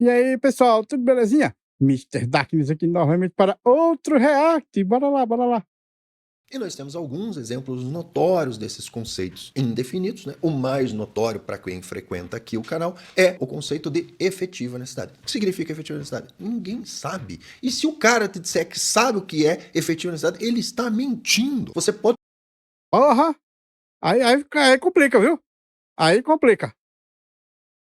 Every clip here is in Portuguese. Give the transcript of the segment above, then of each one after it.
E aí, pessoal, tudo belezinha? Mister Darkness aqui novamente para outro react. Bora lá, bora lá. E nós temos alguns exemplos notórios desses conceitos indefinidos, né? O mais notório para quem frequenta aqui o canal é o conceito de efetiva necessidade. O que significa efetiva necessidade? Ninguém sabe. E se o cara te disser que sabe o que é efetiva necessidade, ele está mentindo. Você pode Porra! Aí complica, viu? Aí complica.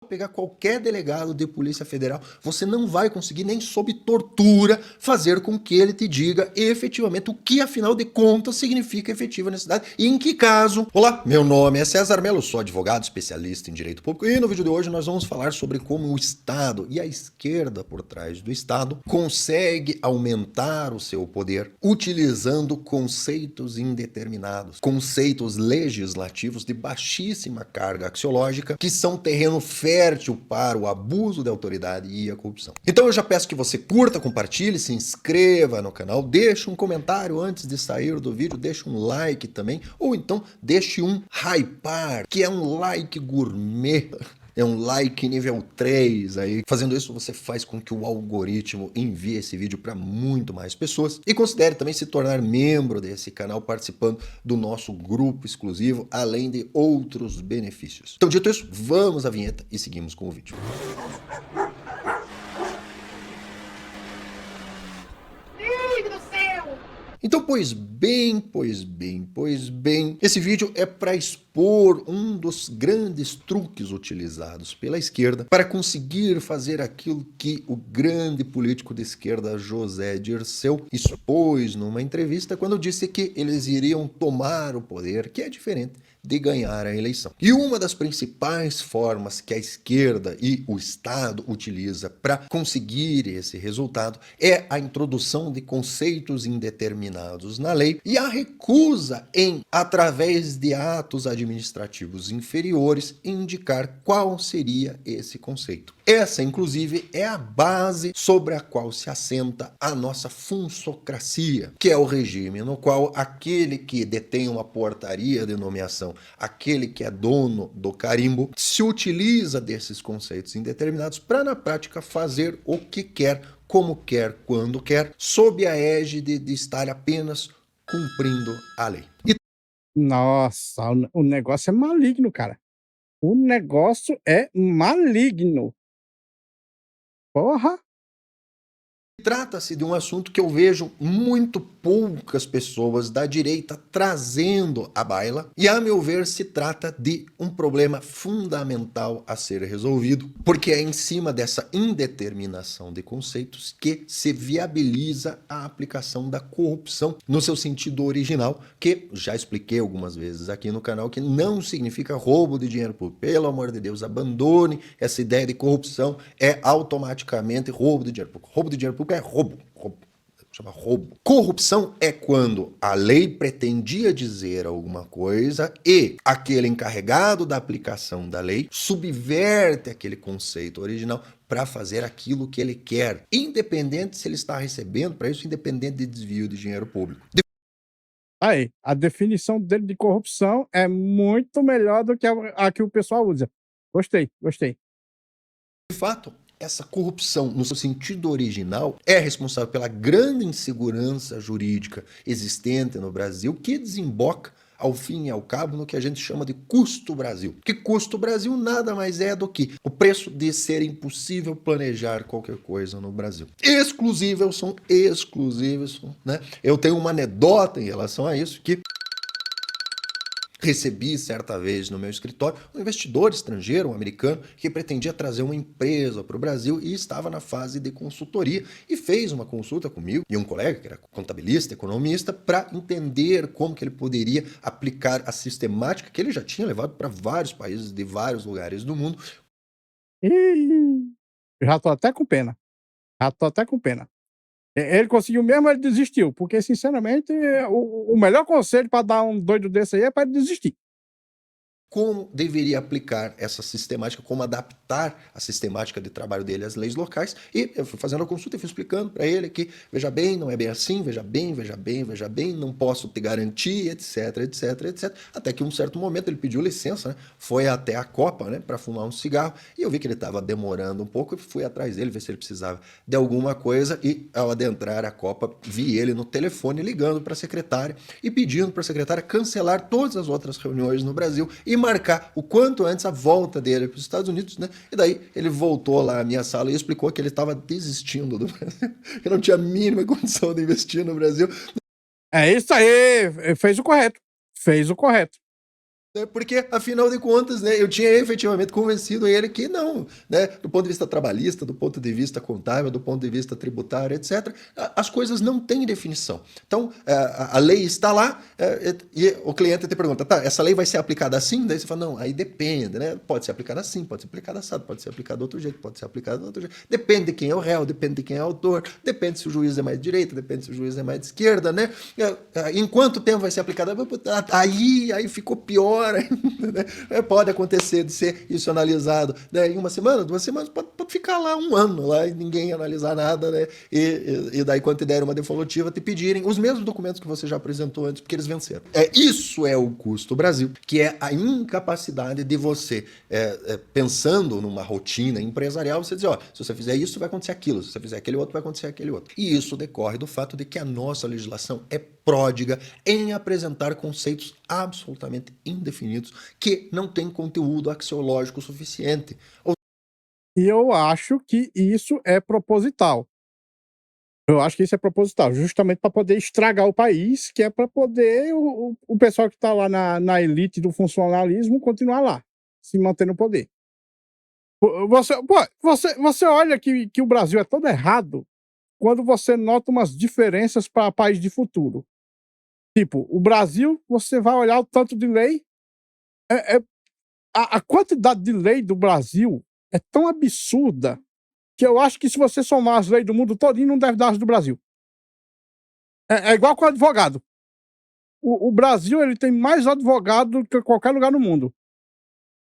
pegar qualquer delegado de Polícia Federal, você não vai conseguir nem sob tortura fazer com que ele te diga efetivamente o que afinal de contas significa efetiva necessidade e em que caso. Olá, meu nome é César Melo, sou advogado especialista em direito público e no vídeo de hoje nós vamos falar sobre como o Estado e a esquerda por trás do Estado consegue aumentar o seu poder utilizando conceitos indeterminados, conceitos legislativos de baixíssima carga axiológica que são terreno fértil para o abuso de autoridade e a corrupção. Então eu já peço que você curta, compartilhe, se inscreva no canal, deixe um comentário antes de sair do vídeo, deixe um like também, ou então deixe um hypar, que é um like gourmet. É um like nível 3 aí. Fazendo isso, você faz com que o algoritmo envie esse vídeo para muito mais pessoas. E considere também se tornar membro desse canal, participando do nosso grupo exclusivo, além de outros benefícios. Então, dito isso, vamos à vinheta e seguimos com o vídeo. Então, pois bem, esse vídeo é para expor um dos grandes truques utilizados pela esquerda para conseguir fazer aquilo que o grande político de esquerda José Dirceu expôs numa entrevista quando disse que eles iriam tomar o poder, que é diferente de ganhar a eleição. E uma das principais formas que a esquerda e o Estado utiliza para conseguir esse resultado é a introdução de conceitos indeterminados na lei e a recusa em, através de atos administrativos inferiores, indicar qual seria esse conceito. Essa, inclusive, é a base sobre a qual se assenta a nossa funsocracia, que é o regime no qual aquele que detém uma portaria de nomeação, aquele que é dono do carimbo, se utiliza desses conceitos indeterminados para, na prática, fazer o que quer, como quer, quando quer, sob a égide de estar apenas cumprindo a lei. Nossa, o negócio é maligno, cara. O negócio é maligno. Porra! Trata-se de um assunto que eu vejo muito poucas pessoas da direita trazendo à baila, e a meu ver se trata de um problema fundamental a ser resolvido, porque é em cima dessa indeterminação de conceitos que se viabiliza a aplicação da corrupção no seu sentido original, que já expliquei algumas vezes aqui no canal, que não significa roubo de dinheiro público. Pelo amor de Deus, abandone essa ideia de corrupção, é automaticamente roubo de dinheiro público. Roubo de dinheiro público é roubo. Chama roubo. Corrupção é quando a lei pretendia dizer alguma coisa e aquele encarregado da aplicação da lei subverte aquele conceito original para fazer aquilo que ele quer, independente se ele está recebendo para isso, independente de desvio de dinheiro público. Aí, a definição dele de corrupção é muito melhor do que a que o pessoal usa. Gostei, gostei. De fato, essa corrupção, no seu sentido original, é responsável pela grande insegurança jurídica existente no Brasil, que desemboca, ao fim e ao cabo, no que a gente chama de custo Brasil. Que custo Brasil nada mais é do que o preço de ser impossível planejar qualquer coisa no Brasil. Exclusivos, né? Eu tenho uma anedota em relação a isso, que recebi certa vez no meu escritório um investidor estrangeiro, um americano, que pretendia trazer uma empresa para o Brasil e estava na fase de consultoria e fez uma consulta comigo e um colega que era contabilista, economista, para entender como que ele poderia aplicar a sistemática que ele já tinha levado para vários países de vários lugares do mundo. Ih, já tô até com pena. Já tô até com pena. Ele conseguiu mesmo, ele desistiu, porque sinceramente o melhor conselho para dar um doido desse aí é para ele desistir. como deveria aplicar essa sistemática, como adaptar a sistemática de trabalho dele às leis locais, e eu fui fazendo a consulta e fui explicando para ele que, veja bem, não é bem assim, veja bem, não posso te garantir, etc, até que em um certo momento ele pediu licença, né, foi até a Copa, né, para fumar um cigarro, e eu vi que ele estava demorando um pouco, e fui atrás dele, ver se ele precisava de alguma coisa, e ao adentrar a Copa, vi ele no telefone ligando para a secretária e pedindo para a secretária cancelar todas as outras reuniões no Brasil e marcar o quanto antes a volta dele para os Estados Unidos, né? E daí ele voltou lá à minha sala e explicou que ele estava desistindo do Brasil, que não tinha a mínima condição de investir no Brasil. É isso aí, fez o correto. Fez o correto. Porque, afinal de contas, né, eu tinha efetivamente convencido ele que não, né, do ponto de vista trabalhista, do ponto de vista contábil, do ponto de vista tributário, etc., as coisas não têm definição. Então, a lei está lá e o cliente te pergunta, tá, essa lei vai ser aplicada assim? Daí você fala, não, aí depende, né? Pode ser aplicada assim, pode ser aplicada assado, pode ser aplicada de outro jeito, pode ser aplicada de outro jeito. Depende de quem é o réu, depende de quem é o autor, depende se o juiz é mais de direita, depende se o juiz é mais de esquerda, né? Em quanto tempo vai ser aplicada? Aí ficou pior. Né? Pode acontecer de ser isso analisado, né, em uma semana, 2 semanas, pode ficar lá um ano lá e ninguém analisar nada, né? E daí quando te derem uma defolitiva, te pedirem os mesmos documentos que você já apresentou antes, porque eles venceram. Isso é o custo Brasil, que é a incapacidade de você, pensando numa rotina empresarial, você dizer, ó, se você fizer isso, vai acontecer aquilo, se você fizer aquele outro, vai acontecer aquele outro. E isso decorre do fato de que a nossa legislação é pródiga em apresentar conceitos absolutamente indefinidos que não têm conteúdo axiológico suficiente. E eu acho que isso é proposital. Eu acho que isso é proposital, justamente para poder estragar o país, que é para poder o pessoal que está lá na elite do funcionalismo continuar lá, se manter no poder. Você olha que o Brasil é todo errado quando você nota umas diferenças para país de futuro. Tipo, o Brasil, você vai olhar o tanto de lei, é, é- a quantidade de lei do Brasil é tão absurda que eu acho que se você somar as leis do mundo todinho, não deve dar as do Brasil. É igual com o advogado. O Brasil ele tem mais advogado do que qualquer lugar no mundo.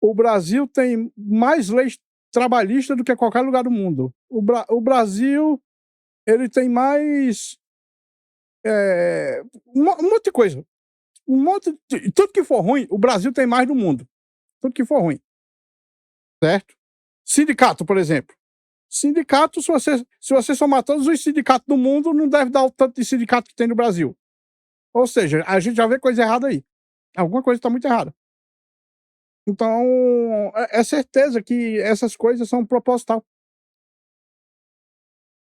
O Brasil tem mais leis trabalhistas do que qualquer lugar do mundo. O Brasil ele tem mais um monte de coisa. Tudo que for ruim, o Brasil tem mais do mundo. Tudo que for ruim. Certo? Sindicato, por exemplo. Sindicato, se você somar todos os sindicatos do mundo, não deve dar o tanto de sindicato que tem no Brasil. Ou seja, a gente já vê coisa errada aí. Alguma coisa está muito errada. Então, é certeza que essas coisas são proposital.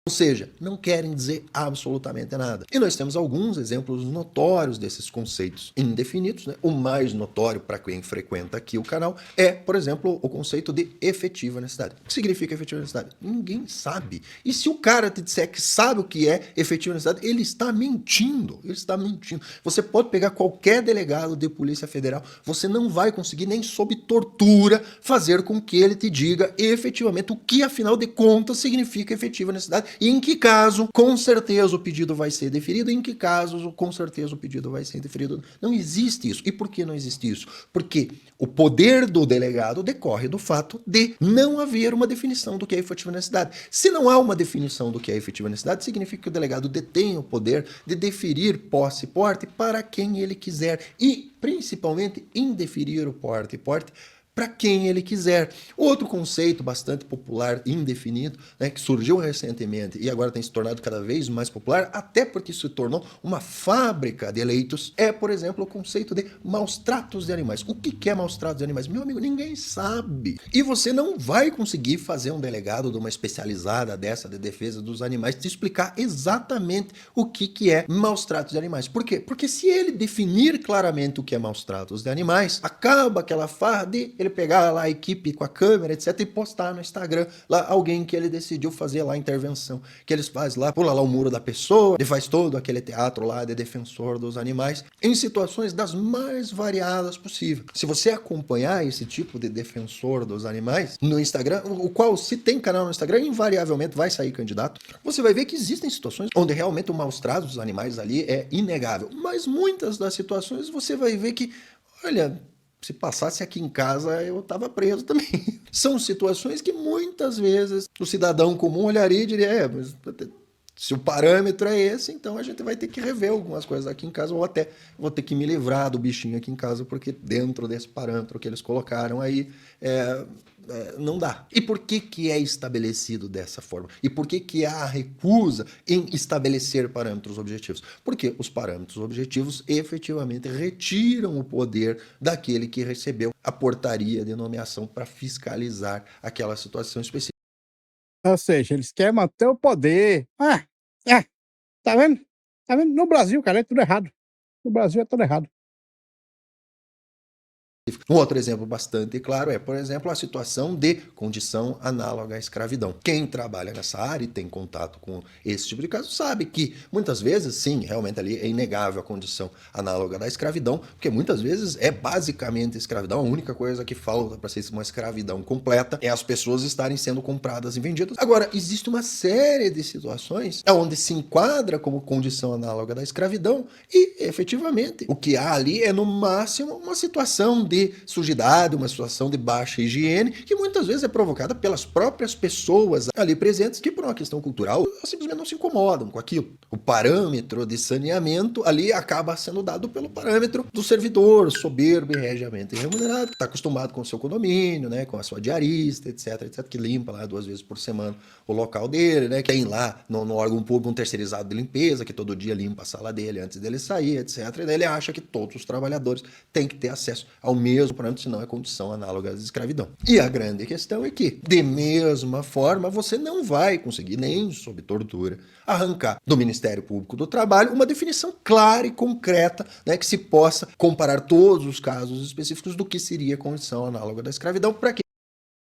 Ou seja, não querem dizer absolutamente nada. E nós temos alguns exemplos notórios desses conceitos indefinidos, né? O mais notório para quem frequenta aqui o canal é, por exemplo, o conceito de efetiva necessidade. O que significa efetiva necessidade? Ninguém sabe. E se o cara te disser que sabe o que é efetiva necessidade, ele está mentindo. Ele está mentindo. Você pode pegar qualquer delegado de Polícia Federal, você não vai conseguir nem sob tortura fazer com que ele te diga efetivamente o que, afinal de contas, significa efetiva necessidade. E em que caso, com certeza, o pedido vai ser deferido, e em que casos, com certeza, o pedido vai ser deferido. Não existe isso. E por que não existe isso? Porque o poder do delegado decorre do fato de não haver uma definição do que é efetiva necessidade. Se não há uma definição do que é efetiva necessidade, significa que o delegado detém o poder de deferir posse e porte para quem ele quiser e, principalmente, indeferir o porte e porte para quem ele quiser. Outro conceito bastante popular, indefinido, né, que surgiu recentemente e agora tem se tornado cada vez mais popular, até porque se tornou uma fábrica de eleitos, é, por exemplo, o conceito de maus tratos de animais. O que é maus tratos de animais? Meu amigo, ninguém sabe. E você não vai conseguir fazer um delegado de uma especializada dessa de defesa dos animais te explicar exatamente o que é maus tratos de animais. Por quê? Porque se ele definir claramente o que é maus tratos de animais, acaba aquela farra de ele pegar lá a equipe com a câmera, etc, e postar no Instagram lá alguém que ele decidiu fazer lá a intervenção, que eles fazem lá, pula lá o muro da pessoa, ele faz todo aquele teatro lá de defensor dos animais, em situações das mais variadas possíveis. Se você acompanhar esse tipo de defensor dos animais no Instagram, o qual, se tem canal no Instagram, invariavelmente vai sair candidato, você vai ver que existem situações onde realmente o maus trato dos animais ali é inegável, mas muitas das situações você vai ver que, olha, Se passasse aqui em casa, eu estava preso também. São situações que muitas vezes o cidadão comum olharia e diria: mas se o parâmetro é esse, então a gente vai ter que rever algumas coisas aqui em casa, ou até vou ter que me livrar do bichinho aqui em casa, porque dentro desse parâmetro que eles colocaram aí, não dá. E por que que é estabelecido dessa forma? E por que que há recusa em estabelecer parâmetros objetivos? Porque os parâmetros objetivos efetivamente retiram o poder daquele que recebeu a portaria de nomeação para fiscalizar aquela situação específica. Ou seja, eles querem manter o poder. Tá vendo? Tá vendo? No Brasil, cara, é tudo errado. No Brasil é tudo errado. Um outro exemplo bastante claro é, por exemplo, a situação de condição análoga à escravidão. Quem trabalha nessa área e tem contato com esse tipo de caso sabe que muitas vezes, sim, realmente ali é inegável a condição análoga da escravidão, porque muitas vezes é basicamente escravidão. A única coisa que falta para ser uma escravidão completa é as pessoas estarem sendo compradas e vendidas. Agora, existe uma série de situações onde se enquadra como condição análoga da escravidão e, efetivamente, o que há ali é, no máximo, uma situação de sujidade, uma situação de baixa higiene, que muitas vezes é provocada pelas próprias pessoas ali presentes, que por uma questão cultural simplesmente não se incomodam com aquilo. O parâmetro de saneamento ali acaba sendo dado pelo parâmetro do servidor soberbo e regiamente remunerado, que está acostumado com o seu condomínio, né, com a sua diarista, etc, que limpa lá 2 vezes por semana o local dele, né, que tem lá no órgão público um terceirizado de limpeza, que todo dia limpa a sala dele antes dele sair, etc. E daí ele acha que todos os trabalhadores têm que ter acesso ao mesmo parâmetro, senão é condição análoga à escravidão. E a grande questão é que, de mesma forma, você não vai conseguir, nem sob tortura, arrancar do Ministério Público do Trabalho uma definição clara e concreta, né, que se possa comparar todos os casos específicos do que seria condição análoga da escravidão, para que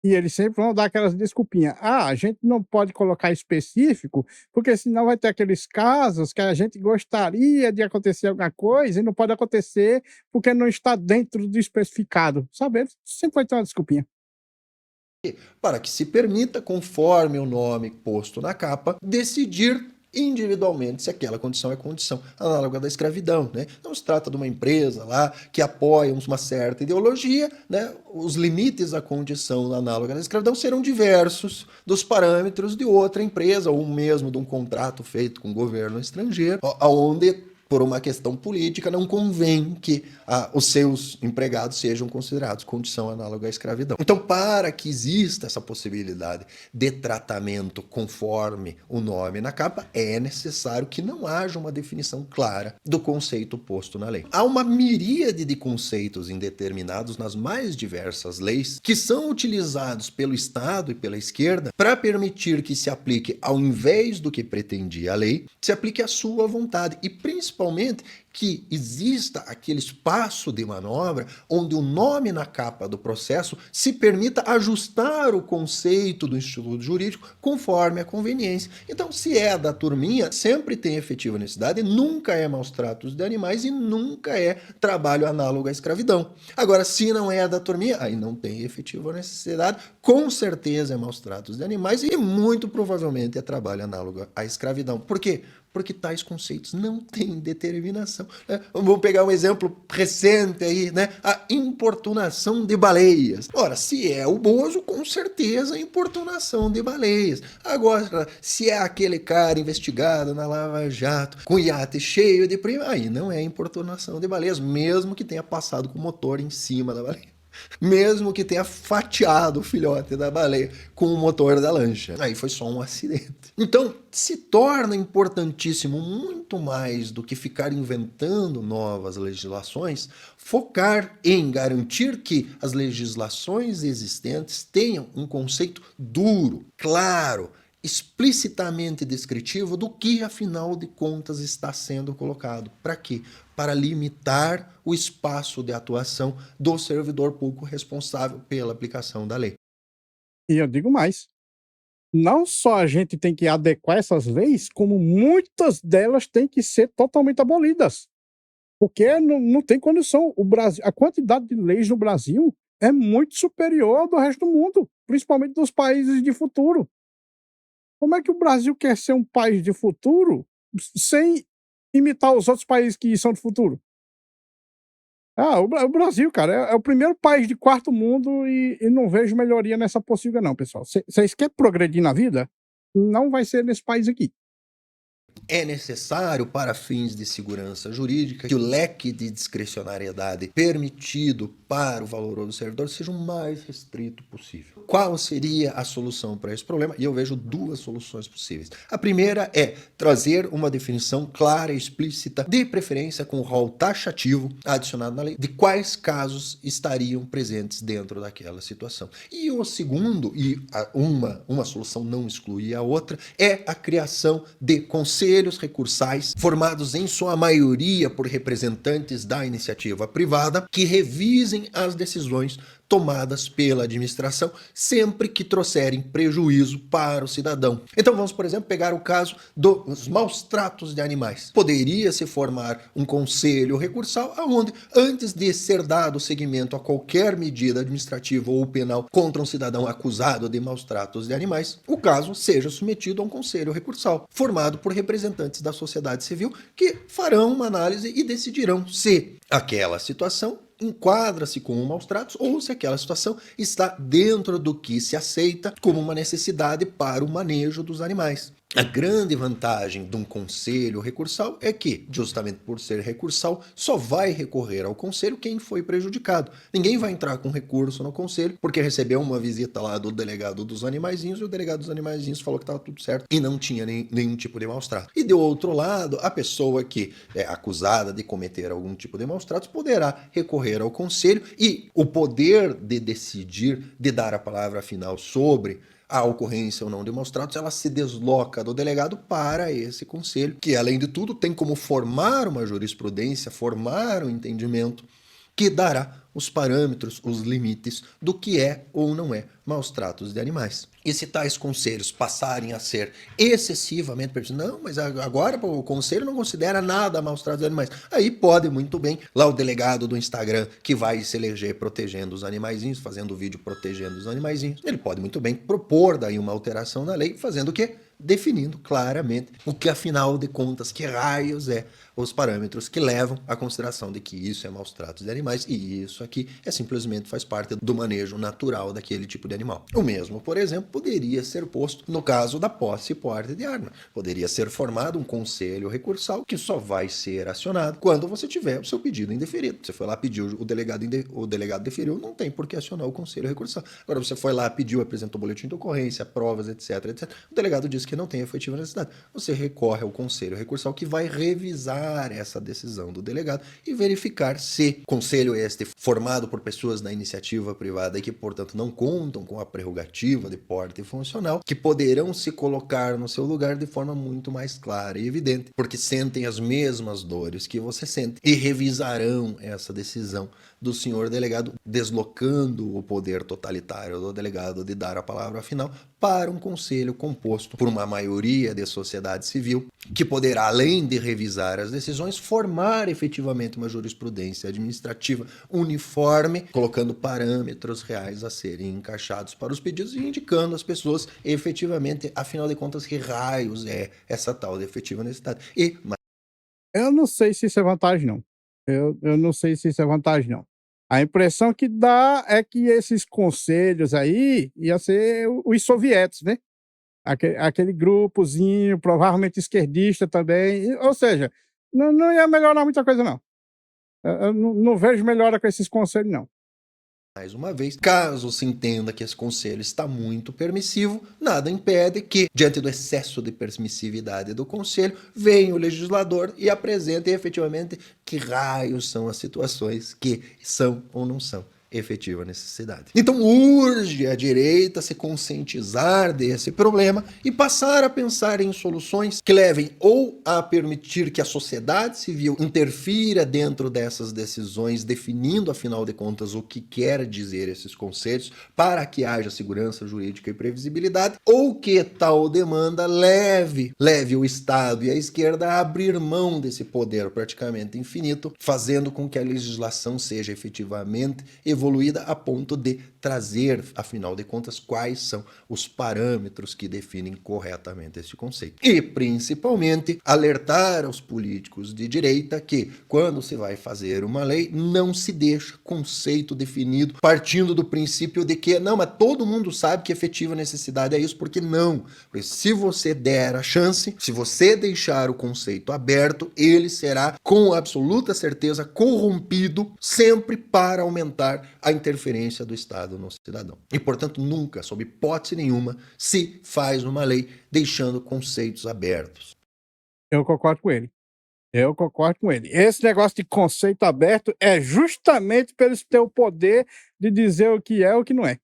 E eles sempre vão dar aquelas desculpinhas. A gente não pode colocar específico, porque senão vai ter aqueles casos que a gente gostaria de acontecer alguma coisa e não pode acontecer porque não está dentro do especificado. Sabe? Eles sempre vai ter uma desculpinha. se permita, conforme o nome posto na capa, decidir individualmente se aquela condição é condição análoga da escravidão, né? Não se trata de uma empresa lá que apoia uma certa ideologia, né? Os limites à condição análoga da escravidão serão diversos dos parâmetros de outra empresa ou mesmo de um contrato feito com o governo estrangeiro, onde por uma questão política, não convém que os seus empregados sejam considerados condição análoga à escravidão. Então, para que exista essa possibilidade de tratamento conforme o nome na capa, é necessário que não haja uma definição clara do conceito posto na lei. Há uma miríade de conceitos indeterminados nas mais diversas leis que são utilizados pelo Estado e pela esquerda para permitir que se aplique, ao invés do que pretendia a lei, se aplique à sua vontade e principalmente que exista aquele espaço de manobra onde o nome na capa do processo se permita ajustar o conceito do instituto jurídico conforme a conveniência. Então, se é da turminha, sempre tem efetiva necessidade, nunca é maus tratos de animais e nunca é trabalho análogo à escravidão. Agora, se não é da turminha, aí não tem efetiva necessidade, com certeza é maus tratos de animais e muito provavelmente é trabalho análogo à escravidão. Por quê? Porque tais conceitos não têm determinação. Né? Vamos pegar um exemplo recente aí, né? A importunação de baleias. Ora, se é o Bozo, com certeza importunação de baleias. Agora, se é aquele cara investigado na Lava Jato, com iate cheio de prima, aí não é importunação de baleias, mesmo que tenha passado com o motor em cima da baleia. Mesmo que tenha fatiado o filhote da baleia com o motor da lancha. Aí foi só um acidente. Então, se torna importantíssimo, muito mais do que ficar inventando novas legislações, focar em garantir que as legislações existentes tenham um conceito duro, claro, explicitamente descritivo do que, afinal de contas, está sendo colocado. Para quê? Para limitar o espaço de atuação do servidor público responsável pela aplicação da lei. E eu digo mais. Não só a gente tem que adequar essas leis, como muitas delas têm que ser totalmente abolidas. Porque não tem condição. O Brasil, a quantidade de leis no Brasil é muito superior ao do resto do mundo, principalmente dos países de futuro. Como é que o Brasil quer ser um país de futuro sem imitar os outros países que são de futuro? O Brasil, cara, é o primeiro país de quarto mundo e não vejo melhoria nessa possível não, pessoal. Vocês querem progredir na vida? Não vai ser nesse país aqui. É necessário, para fins de segurança jurídica, que o leque de discricionariedade permitido para o valoroso servidor seja o mais restrito possível. Qual seria a solução para esse problema? E eu vejo duas soluções possíveis. A primeira é trazer uma definição clara e explícita, de preferência com o rol taxativo adicionado na lei, de quais casos estariam presentes dentro daquela situação. E o segundo, e uma solução não exclui a outra, é a criação de conselhos recursais, formados em sua maioria por representantes da iniciativa privada, que revisem as decisões tomadas pela administração, sempre que trouxerem prejuízo para o cidadão. Então vamos, por exemplo, pegar o caso dos maus tratos de animais. Poderia-se formar um conselho recursal onde, antes de ser dado seguimento a qualquer medida administrativa ou penal contra um cidadão acusado de maus tratos de animais, o caso seja submetido a um conselho recursal, formado por representantes da sociedade civil, que farão uma análise e decidirão se aquela situação enquadra-se como maus tratos ou se aquela situação está dentro do que se aceita como uma necessidade para o manejo dos animais. A grande vantagem de um conselho recursal é que, justamente por ser recursal, só vai recorrer ao conselho quem foi prejudicado. Ninguém vai entrar com recurso no conselho porque recebeu uma visita lá do delegado dos animaizinhos e o delegado dos animaizinhos falou que estava tudo certo e não tinha nenhum tipo de maus tratos. E do outro lado, a pessoa que é acusada de cometer algum tipo de maus tratos poderá recorrer ao conselho e o poder de decidir, de dar a palavra final sobre a ocorrência ou não de maus tratos, ela se desloca do delegado para esse conselho, que além de tudo tem como formar uma jurisprudência, formar um entendimento que dará os parâmetros, os limites do que é ou não é maus tratos de animais. E se tais conselhos passarem a ser excessivamente permissivos, não, mas agora o conselho não considera nada maus tratos de animais. Aí pode muito bem, lá o delegado do Instagram que vai se eleger protegendo os animaizinhos, fazendo vídeo protegendo os animaizinhos, ele pode muito bem propor daí uma alteração na lei, fazendo o quê? Definindo claramente o que, afinal de contas, que raios é os parâmetros que levam à consideração de que isso é maus tratos de animais e isso aqui simplesmente faz parte do manejo natural daquele tipo de animal. O mesmo, por exemplo, poderia ser posto no caso da posse e porte de arma. Poderia ser formado um conselho recursal que só vai ser acionado quando você tiver o seu pedido indeferido. Você foi lá, pediu, o delegado deferiu, não tem por que acionar o conselho recursal. Agora você foi lá, pediu, apresentou boletim de ocorrência, provas, etc. O delegado disse que não tem efetiva necessidade. Você recorre ao conselho recursal que vai revisar essa decisão do delegado e verificar se conselho este formado por pessoas da iniciativa privada e que, portanto, não contam com a prerrogativa de porte funcional, que poderão se colocar no seu lugar de forma muito mais clara e evidente, porque sentem as mesmas dores que você sente e revisarão essa decisão do senhor delegado, deslocando o poder totalitário do delegado de dar a palavra final para um conselho composto por uma maioria de sociedade civil, que poderá, além de revisar as decisões, formar efetivamente uma jurisprudência administrativa uniforme, colocando parâmetros reais a serem encaixados para os pedidos e indicando às pessoas efetivamente, afinal de contas, que raios é essa tal de efetiva necessidade. Eu não sei se isso é vantagem, não. Eu não sei se isso é vantagem, não. A impressão que dá é que esses conselhos aí ia ser os sovietes, né? Aquele grupozinho, provavelmente esquerdista também. Ou seja, não ia melhorar muita coisa, não. Eu não vejo melhora com esses conselhos, não. Mais uma vez, caso se entenda que esse conselho está muito permissivo, nada impede que, diante do excesso de permissividade do conselho, venha o legislador e apresente efetivamente que raios são as situações que são ou não são efetiva necessidade. Então urge a direita se conscientizar desse problema e passar a pensar em soluções que levem ou a permitir que a sociedade civil interfira dentro dessas decisões, definindo, afinal de contas, o que quer dizer esses conselhos, para que haja segurança jurídica e previsibilidade, ou que tal demanda leve o Estado e a esquerda a abrir mão desse poder praticamente infinito, fazendo com que a legislação seja efetivamente e evoluída a ponto de trazer, afinal de contas, quais são os parâmetros que definem corretamente este conceito. E, principalmente, alertar aos políticos de direita que, quando se vai fazer uma lei, não se deixa conceito definido partindo do princípio de que, não, mas todo mundo sabe que efetiva necessidade é isso, porque não. Porque se você der a chance, se você deixar o conceito aberto, ele será, com absoluta certeza, corrompido sempre para aumentar a interferência do Estado no cidadão. E, portanto, nunca, sob hipótese nenhuma, se faz uma lei deixando conceitos abertos. Eu concordo com ele. Eu concordo com ele. Esse negócio de conceito aberto é justamente para eles terem o poder de dizer o que é e o que não é.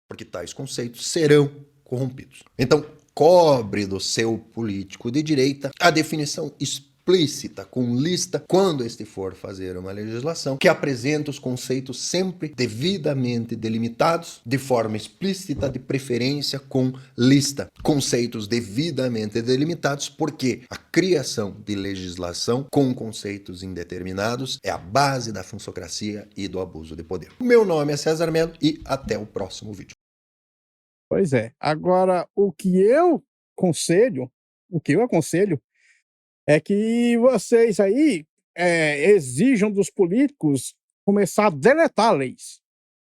Porque tais conceitos serão corrompidos. Então, cobre do seu político de direita a definição explícita, com lista, quando este for fazer uma legislação, que apresenta os conceitos sempre devidamente delimitados, de forma explícita, de preferência com lista. Conceitos devidamente delimitados, porque a criação de legislação com conceitos indeterminados é a base da funsocracia e do abuso de poder. Meu nome é César Melo e até o próximo vídeo. Pois é. Agora, o que eu aconselho é que vocês aí exijam dos políticos começar a deletar leis,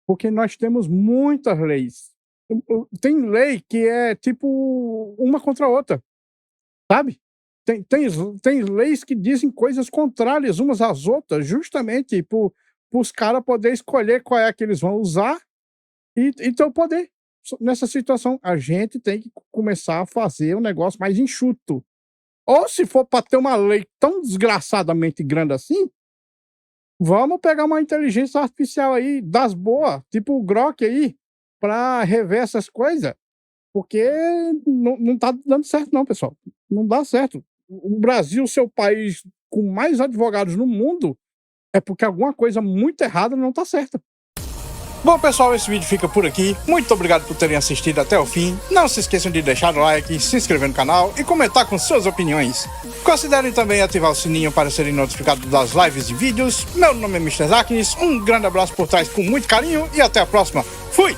porque nós temos muitas leis. Tem lei que é tipo uma contra a outra, sabe? Tem leis que dizem coisas contrárias umas às outras, justamente para os caras poderem escolher qual é que eles vão usar e ter o poder. Nessa situação, a gente tem que começar a fazer um negócio mais enxuto. Ou se for para ter uma lei tão desgraçadamente grande assim, vamos pegar uma inteligência artificial aí das boas, tipo o Grok aí, para rever essas coisas, porque não tá dando certo não, pessoal. Não dá certo. O Brasil, seu país com mais advogados no mundo, é porque alguma coisa muito errada não tá certa. Bom, pessoal, esse vídeo fica por aqui. Muito obrigado por terem assistido até o fim. Não se esqueçam de deixar o like, se inscrever no canal e comentar com suas opiniões. Considerem também ativar o sininho para serem notificados das lives e vídeos. Meu nome é Mr. Zaknis, um grande abraço por trás com muito carinho e até a próxima. Fui!